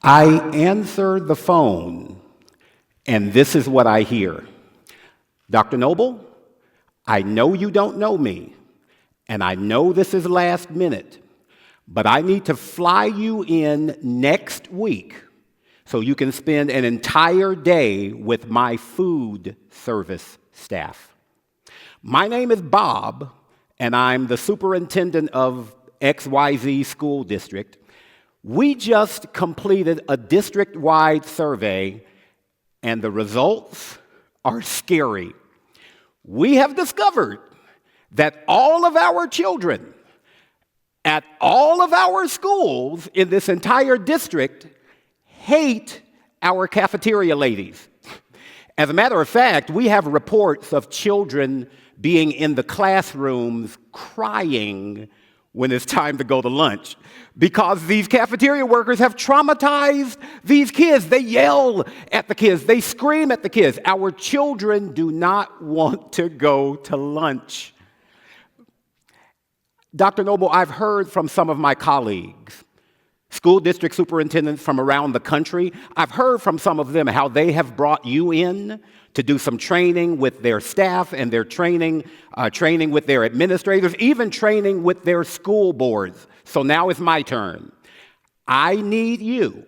I answer the phone, and this is what I hear. Dr. Noble, I know you don't know me, and I know this is last minute, but I need to fly you in next week so you can spend an entire day with my food service staff. My name is Bob, and I'm the superintendent of XYZ School District. We just completed a district-wide survey, and the results are scary. We have discovered that all of our children at all of our schools in this entire district hate our cafeteria ladies. As a matter of fact, we have reports of children being in the classrooms crying when it's time to go to lunch because these cafeteria workers have traumatized these kids. They yell at the kids. They scream at the kids. Our children do not want to go to lunch. Dr. Noble, I've heard from some of my colleagues, school district superintendents from around the country. I've heard from some of them how they have brought you in to do some training with their staff and their training with their administrators, even training with their school boards. So now it's my turn. I need you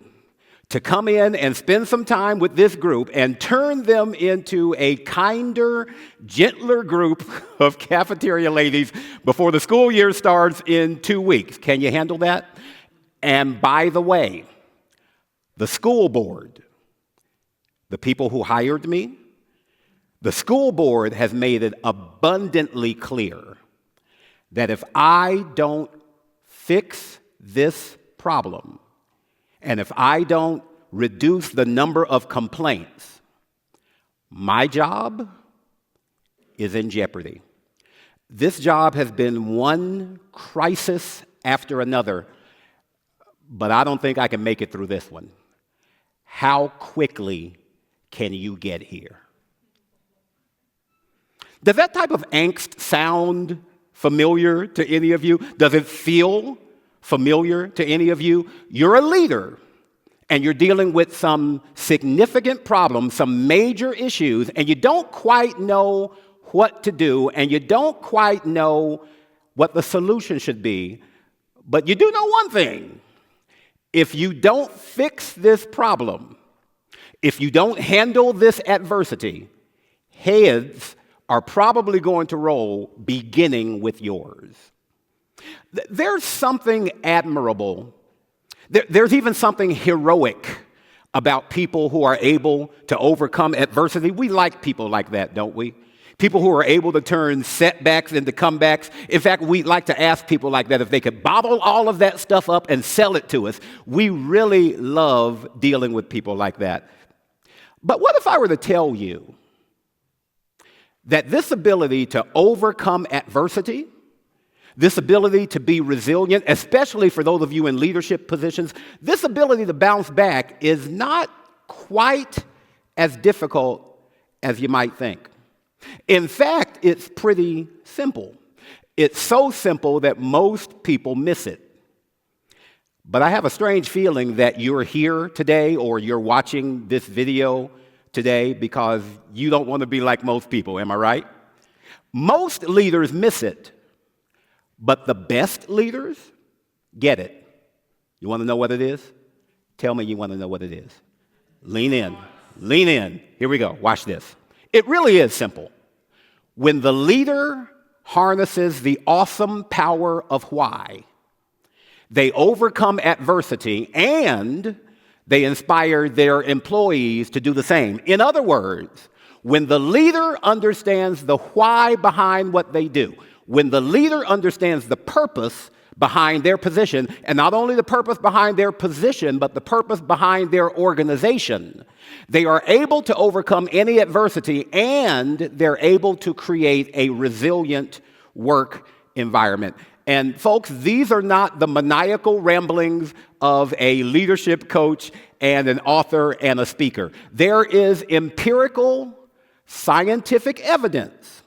to come in and spend some time with this group and turn them into a kinder, gentler group of cafeteria ladies before the school year starts in 2 weeks. Can you handle that? And by the way, the school board, the people who hired me, the school board has made it abundantly clear that if I don't fix this problem, and if I don't reduce the number of complaints, my job is in jeopardy. This job has been one crisis after another, but I don't think I can make it through this one. How quickly can you get here? Does that type of angst sound familiar to any of you? Does it feel familiar to any of you? You're a leader, and you're dealing with some significant problems, some major issues, and you don't quite know what to do, and you don't quite know what the solution should be, but you do know one thing. If you don't fix this problem, if you don't handle this adversity, heads are probably going to roll beginning with yours. There's something admirable. There's even something heroic about people who are able to overcome adversity. We like people like that, don't we? People who are able to turn setbacks into comebacks. In fact, we like to ask people like that if they could bottle all of that stuff up and sell it to us. We really love dealing with people like that. But what if I were to tell you that this ability to overcome adversity, this ability to be resilient, especially for those of you in leadership positions, this ability to bounce back is not quite as difficult as you might think. In fact, it's pretty simple. It's so simple that most people miss it. But I have a strange feeling that you're here today or you're watching this video today because you don't want to be like most people, am I right? Most leaders miss it, but the best leaders get it. You want to know what it is? Tell me you want to know what it is. Lean in. Lean in. Here we go. Watch this. It really is simple. When the leader harnesses the awesome power of why, they overcome adversity and they inspire their employees to do the same. In other words, when the leader understands the why behind what they do, when the leader understands the purpose behind their position, and not only the purpose behind their position, but the purpose behind their organization, they are able to overcome any adversity and they're able to create a resilient work environment. And folks, these are not the maniacal ramblings of a leadership coach and an author and a speaker. There is empirical, scientific evidence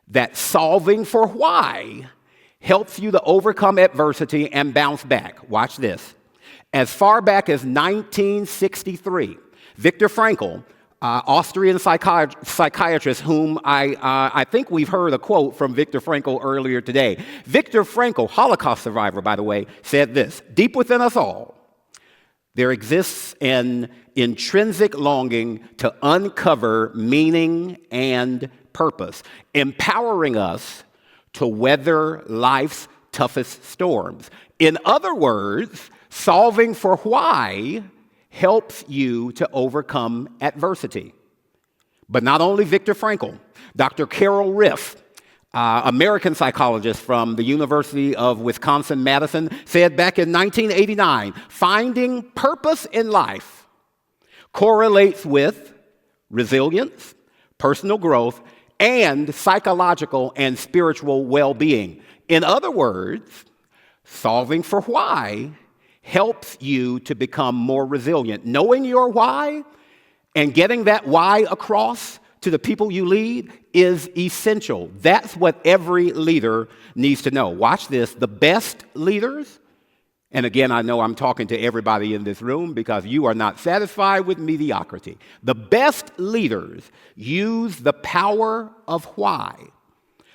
that solving for why helps you to overcome adversity and bounce back. Watch this. As far back as 1963, Viktor Frankl, Austrian psychiatrist, whom I think we've heard a quote from Viktor Frankl earlier today. Viktor Frankl, Holocaust survivor, by the way, said this: "Deep within us all, there exists an intrinsic longing to uncover meaning and purpose, empowering us to weather life's toughest storms." In other words, solving for why helps you to overcome adversity. But not only Viktor Frankl, Dr. Carol Riff, American psychologist from the University of Wisconsin-Madison, said back in 1989, finding purpose in life correlates with resilience, personal growth, and psychological and spiritual well-being. In other words, solving for why helps you to become more resilient. Knowing your why and getting that why across to the people you lead is essential. That's what every leader needs to know. Watch this. The best leaders, and again, I know I'm talking to everybody in this room because you are not satisfied with mediocrity. The best leaders use the power of why,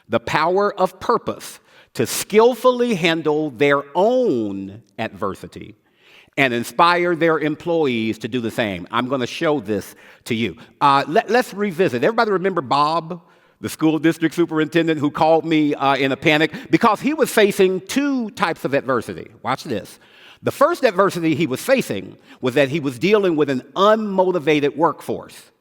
the power of purpose, to skillfully handle their own adversity and inspire their employees to do the same. I'm going to show this to you. Let's revisit. Everybody remember Bob, the school district superintendent who called me in a panic because he was facing two types of adversity. Watch this. The first adversity he was facing was that he was dealing with an unmotivated workforce.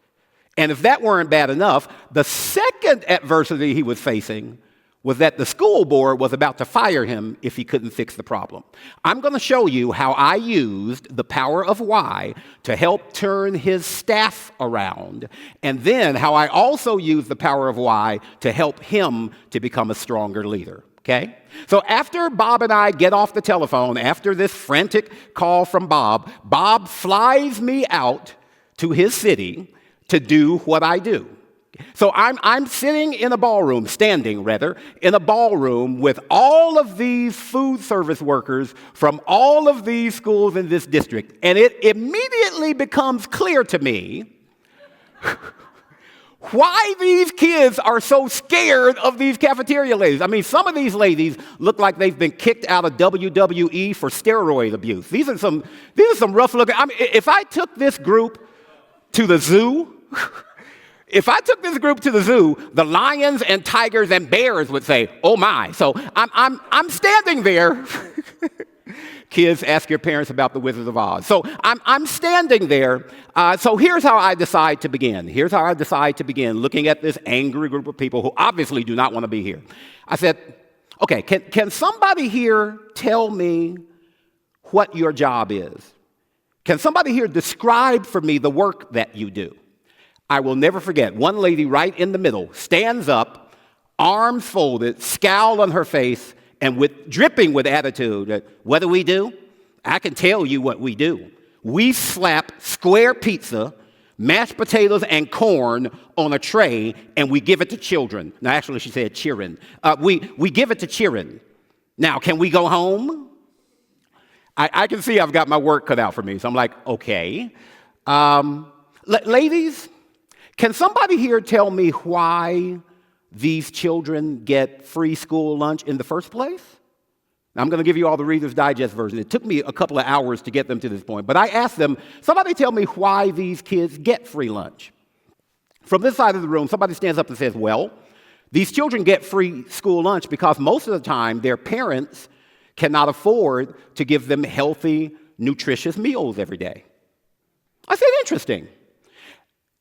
And if that weren't bad enough, the second adversity he was facing was that the school board was about to fire him if he couldn't fix the problem. I'm going to show you how I used the power of why to help turn his staff around, and then how I also used the power of why to help him to become a stronger leader. Okay? So after Bob and I get off the telephone, after this frantic call from Bob, Bob flies me out to his city to do what I do. So I'm sitting in a ballroom, standing rather, in a ballroom with all of these food service workers from all of these schools in this district. And it immediately becomes clear to me why these kids are so scared of these cafeteria ladies. I mean, some of these ladies look like they've been kicked out of WWE for steroid abuse. These are some rough looking. I mean, if I took this group to the zoo, the lions and tigers and bears would say, "Oh my!" So I'm standing there. Kids, ask your parents about the Wizard of Oz. So I'm standing there. So here's how I decide to begin. Looking at this angry group of people who obviously do not want to be here. I said, "Okay, can somebody here tell me what your job is? Can somebody here describe for me the work that you do?" I will never forget, one lady right in the middle stands up, arms folded, scowl on her face, and dripping with attitude. "What do we do? I can tell you what we do. We slap square pizza, mashed potatoes, and corn on a tray, and we give it to children." Now, actually, she said cheering. We give it to cheering. Now, can we go home? I can see I've got my work cut out for me, so I'm like, okay. Ladies, can somebody here tell me why these children get free school lunch in the first place? Now, I'm going to give you all the Reader's Digest version. It took me a couple of hours to get them to this point, but I asked them, somebody tell me why these kids get free lunch. From this side of the room, somebody stands up and says, "Well, these children get free school lunch because most of the time their parents cannot afford to give them healthy, nutritious meals every day." I said, interesting.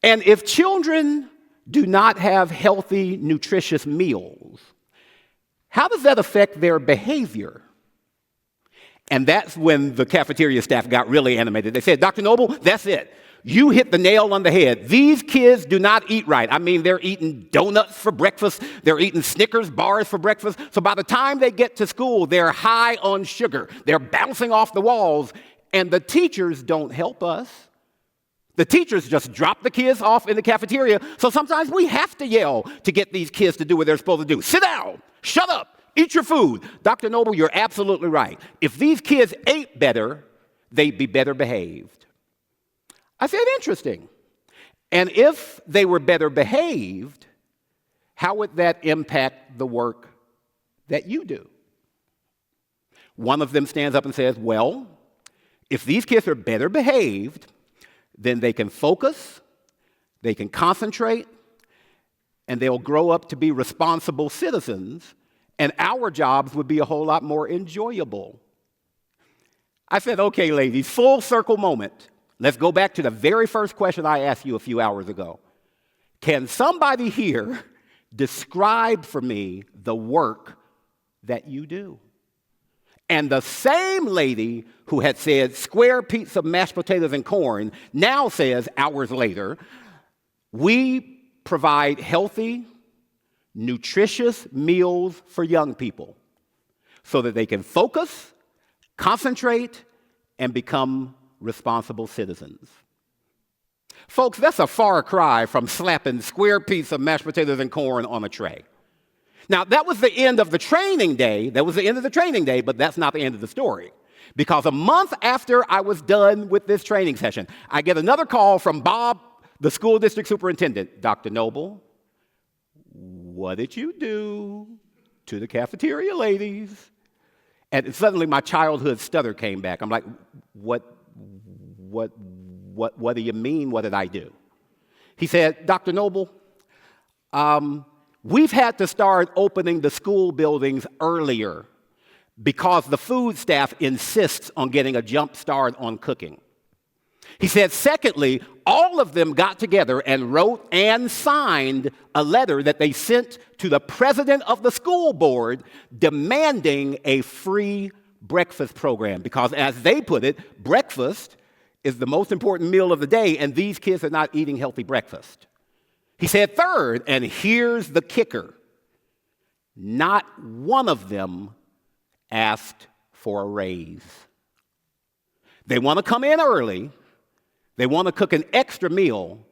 And if children do not have healthy, nutritious meals, how does that affect their behavior? And that's when the cafeteria staff got really animated. They said, "Dr. Noble, that's it. You hit the nail on the head. These kids do not eat right. I mean, they're eating donuts for breakfast. They're eating Snickers bars for breakfast. So by the time they get to school, they're high on sugar. They're bouncing off the walls. And the teachers don't help us. The teachers just drop the kids off in the cafeteria. So sometimes we have to yell to get these kids to do what they're supposed to do. Sit down. Shut up. Eat your food." Dr. Noble, you're absolutely right. If these kids ate better, they'd be better behaved. I said, interesting. And if they were better behaved, how would that impact the work that you do? One of them stands up and says, well, if these kids are better behaved, then they can focus, they can concentrate, and they'll grow up to be responsible citizens, and our jobs would be a whole lot more enjoyable. I said, okay, ladies, full circle moment. Let's go back to the very first question I asked you a few hours ago. Can somebody here describe for me the work that you do? And the same lady who had said square pizza, mashed potatoes, and corn now says, hours later, we provide healthy, nutritious meals for young people so that they can focus, concentrate, and become responsible citizens. Folks, that's a far cry from slapping square pizza, mashed potatoes, and corn on a tray. Now, that was the end of the training day. That was the end of the training day, but that's not the end of the story. Because a month after I was done with this training session, I get another call from Bob, the school district superintendent. Dr. Noble, what did you do to the cafeteria ladies? And suddenly my childhood stutter came back. I'm like, what do you mean? What did I do? He said, Dr. Noble, we've had to start opening the school buildings earlier because the food staff insists on getting a jump start on cooking. He said, secondly, all of them got together and wrote and signed a letter that they sent to the president of the school board demanding a free breakfast program because, as they put it, breakfast is the most important meal of the day, and these kids are not eating healthy breakfast. He said, third, and here's the kicker, not one of them asked for a raise. They want to come in early, they want to cook an extra meal,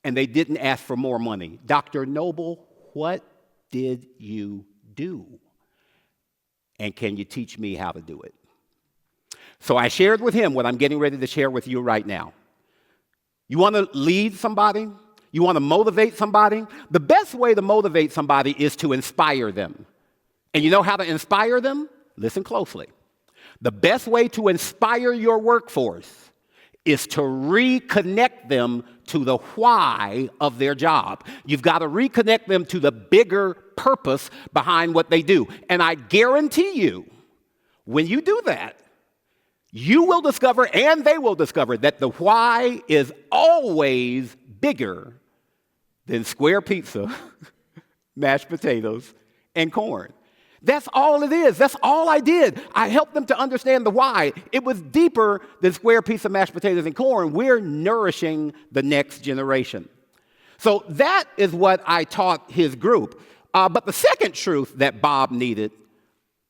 and they didn't ask for more money. Dr. Noble, what did you do? And can you teach me how to do it? So I shared with him what I'm getting ready to share with you right now. You want to lead somebody? You want to motivate somebody? The best way to motivate somebody is to inspire them. And you know how to inspire them? Listen closely. The best way to inspire your workforce is to reconnect them to the why of their job. You've got to reconnect them to the bigger purpose behind what they do. And I guarantee you, when you do that, you will discover, and they will discover, that the why is always bigger than square pizza, mashed potatoes, and corn. That's all it is. That's all I did. I helped them to understand the why. It was deeper than square pizza, mashed potatoes, and corn. We're nourishing the next generation. So that is what I taught his group. But the second truth that Bob needed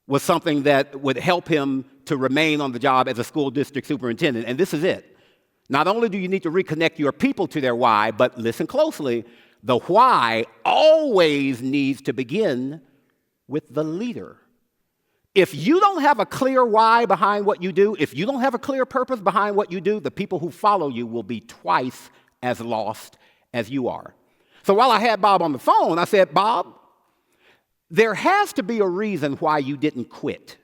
was something that would help him to remain on the job as a school district superintendent. And this is it. Not only do you need to reconnect your people to their why, but listen closely, the why always needs to begin with the leader. If you don't have a clear why behind what you do, if you don't have a clear purpose behind what you do, the people who follow you will be twice as lost as you are. So while I had Bob on the phone, I said, Bob, there has to be a reason why you didn't quit.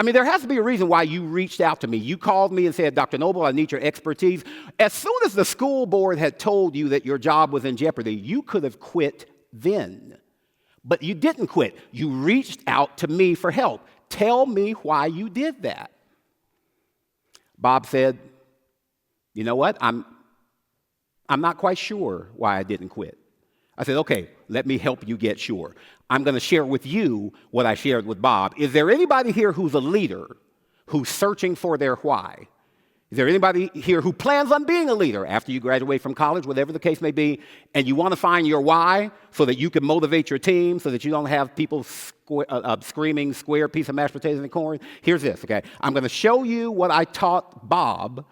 I mean, there has to be a reason why you reached out to me. You called me and said, Dr. Noble, I need your expertise. As soon as the school board had told you that your job was in jeopardy, you could have quit then. But you didn't quit. You reached out to me for help. Tell me why you did that. Bob said, you know what? I'm not quite sure why I didn't quit. I said, okay, let me help you get sure. I'm going to share with you what I shared with Bob. Is there anybody here who's a leader who's searching for their why? Is there anybody here who plans on being a leader after you graduate from college, whatever the case may be, and you want to find your why so that you can motivate your team, so that you don't have people screaming square piece of mashed potatoes and corn? Here's this, okay? I'm going to show you what I taught Bob,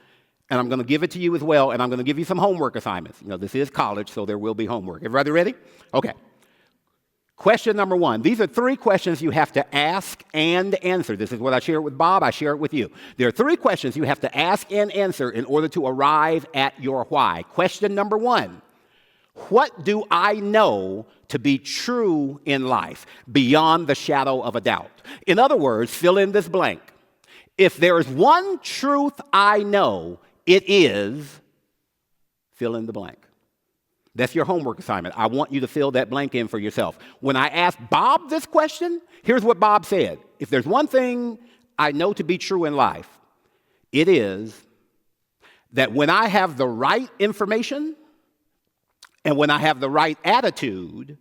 and I'm going to give it to you as well, and I'm going to give you some homework assignments. You know, this is college, so there will be homework. Everybody ready? Okay. Question number one. These are three questions you have to ask and answer. This is what I share with Bob. I share it with you. There are three questions you have to ask and answer in order to arrive at your why. Question number one. What do I know to be true in life beyond the shadow of a doubt? In other words, fill in this blank. If there is one truth I know, it is fill in the blank. That's your homework assignment. I want you to fill that blank in for yourself. When I asked Bob this question, here's what Bob said. If there's one thing I know to be true in life, it is that when I have the right information and when I have the right attitude,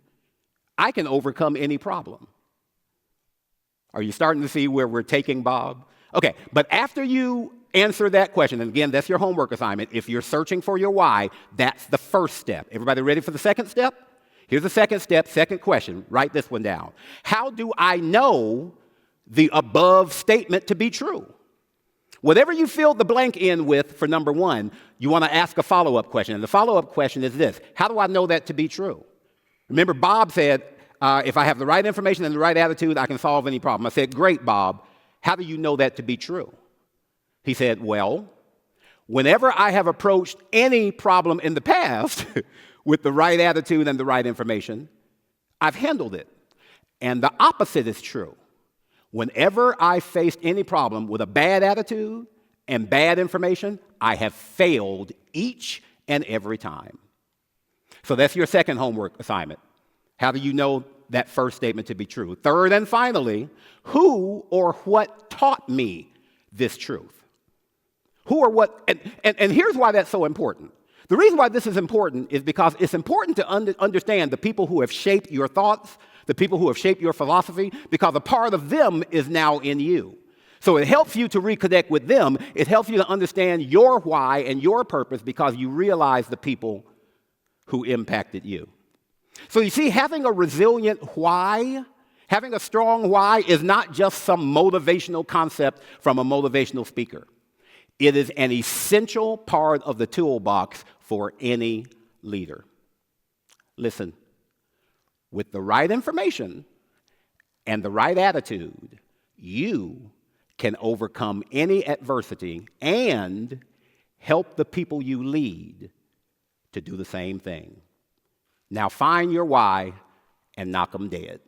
I can overcome any problem. Are you starting to see where we're taking Bob? Okay, but after you answer that question, and again, that's your homework assignment. If you're searching for your why, that's the first step. Everybody ready for the second step? Here's the second step, second question. Write this one down. How do I know the above statement to be true? Whatever you fill the blank in with for number one, you want to ask a follow-up question. And the follow-up question is this. How do I know that to be true? Remember, Bob said, if I have the right information and the right attitude, I can solve any problem. I said, great, Bob. How do you know that to be true? He said, well, whenever I have approached any problem in the past with the right attitude and the right information, I've handled it. And the opposite is true. Whenever I faced any problem with a bad attitude and bad information, I have failed each and every time. So that's your second homework assignment. How do you know that first statement to be true? Third and finally, who or what taught me this truth? Who or what, and here's why that's so important. The reason why this is important is because it's important to understand the people who have shaped your thoughts, the people who have shaped your philosophy, because a part of them is now in you. So it helps you to reconnect with them. It helps you to understand your why and your purpose because you realize the people who impacted you. So you see, having a resilient why, having a strong why is not just some motivational concept from a motivational speaker. It is an essential part of the toolbox for any leader. Listen, with the right information and the right attitude, you can overcome any adversity and help the people you lead to do the same thing. Now find your why and knock them dead.